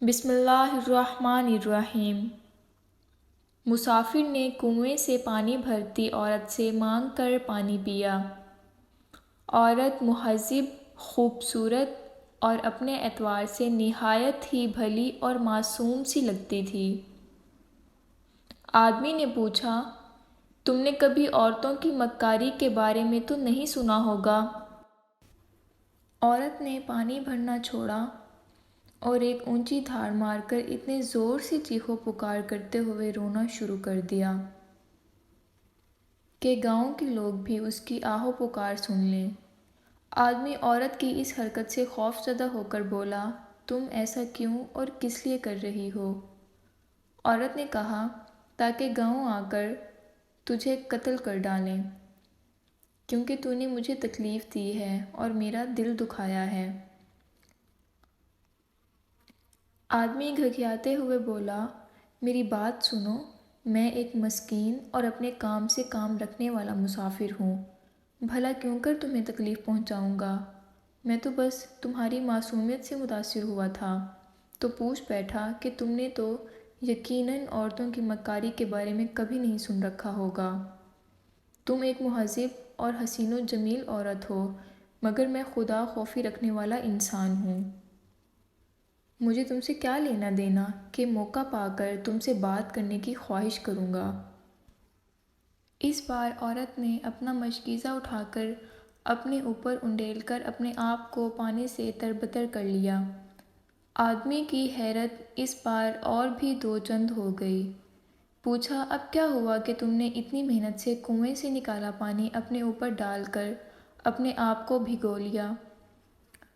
بسم اللہ الرحمن الرحیم۔ مسافر نے کنویں سے پانی بھرتی عورت سے مانگ کر پانی پیا۔ عورت مہذب، خوبصورت اور اپنے اعتبار سے نہایت ہی بھلی اور معصوم سی لگتی تھی۔ آدمی نے پوچھا، تم نے کبھی عورتوں کی مکاری کے بارے میں تو نہیں سنا ہوگا؟ عورت نے پانی بھرنا چھوڑا اور ایک اونچی دھاڑ مار کر اتنے زور سے چیخو پکار کرتے ہوئے رونا شروع کر دیا کہ گاؤں کے لوگ بھی اس کی آہو پکار سن لیں۔ آدمی عورت کی اس حرکت سے خوف زدہ ہو کر بولا، تم ایسا کیوں اور کس لیے کر رہی ہو؟ عورت نے کہا، تاکہ گاؤں آ کر تجھے قتل کر ڈالیں، کیونکہ تو نے مجھے تکلیف دی ہے اور میرا دل دکھایا ہے۔ آدمی گھگھیاتے ہوئے بولا، میری بات سنو، میں ایک مسکین اور اپنے کام سے کام رکھنے والا مسافر ہوں، بھلا کیوں کر تمہیں تکلیف پہنچاؤں گا؟ میں تو بس تمہاری معصومیت سے متاثر ہوا تھا، تو پوچھ بیٹھا کہ تم نے تو یقیناً عورتوں کی مکاری کے بارے میں کبھی نہیں سن رکھا ہوگا۔ تم ایک مہذب اور حسین و جمیل عورت ہو، مگر میں خدا خوفی رکھنے والا انسان ہوں۔ مجھے تم سے کیا لینا دینا کہ موقع پا کر تم سے بات کرنے کی خواہش کروں گا۔ اس بار عورت نے اپنا مشکیزہ اٹھا کر اپنے اوپر انڈیل کر اپنے آپ کو پانی سے تربتر کر لیا۔ آدمی کی حیرت اس بار اور بھی دو چند ہو گئی۔ پوچھا، اب کیا ہوا کہ تم نے اتنی محنت سے کنویں سے نکالا پانی اپنے اوپر ڈال کر اپنے آپ کو بھگو لیا؟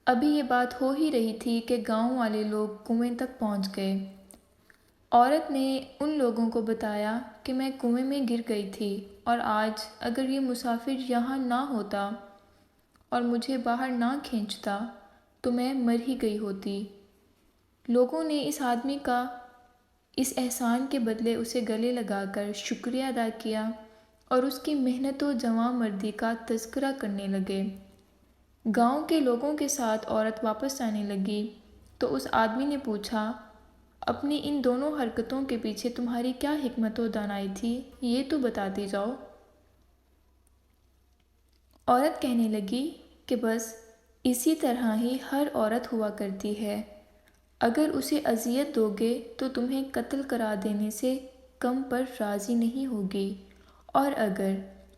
ابھی یہ بات ہو ہی رہی تھی کہ گاؤں والے لوگ کنویں تک پہنچ گئے۔ عورت نے ان لوگوں کو بتایا کہ میں کنویں میں گر گئی تھی، اور آج اگر یہ مسافر یہاں نہ ہوتا اور مجھے باہر نہ کھینچتا تو میں مر ہی گئی ہوتی۔ لوگوں نے اس آدمی کا اس احسان کے بدلے اسے گلے لگا کر شکریہ ادا کیا اور اس کی محنت و جواں مردی کا تذکرہ کرنے لگے۔ گاؤں کے لوگوں کے ساتھ عورت واپس آنے لگی تو اس آدمی نے پوچھا، اپنی ان دونوں حرکتوں کے پیچھے تمہاری کیا حکمت و دانائی تھی، یہ تو بتاتی جاؤ۔ عورت کہنے لگی کہ بس اسی طرح ہی ہر عورت ہوا کرتی ہے، اگر اسے اذیت دو گے تو تمہیں قتل کرا دینے سے کم پر راضی نہیں ہوگی، اور اگر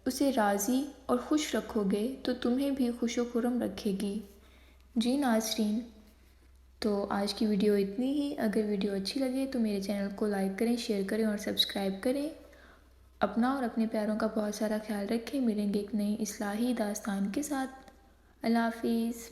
اسے راضی اور خوش رکھو گے تو تمہیں بھی خوش و خرم رکھے گی۔ جی ناظرین، تو آج کی ویڈیو اتنی ہی۔ اگر ویڈیو اچھی لگے تو میرے چینل کو لائک کریں، شیئر کریں اور سبسکرائب کریں۔ اپنا اور اپنے پیاروں کا بہت سارا خیال رکھیں۔ ملیں گے ایک نئی اصلاحی داستان کے ساتھ۔ اللہ حافظ۔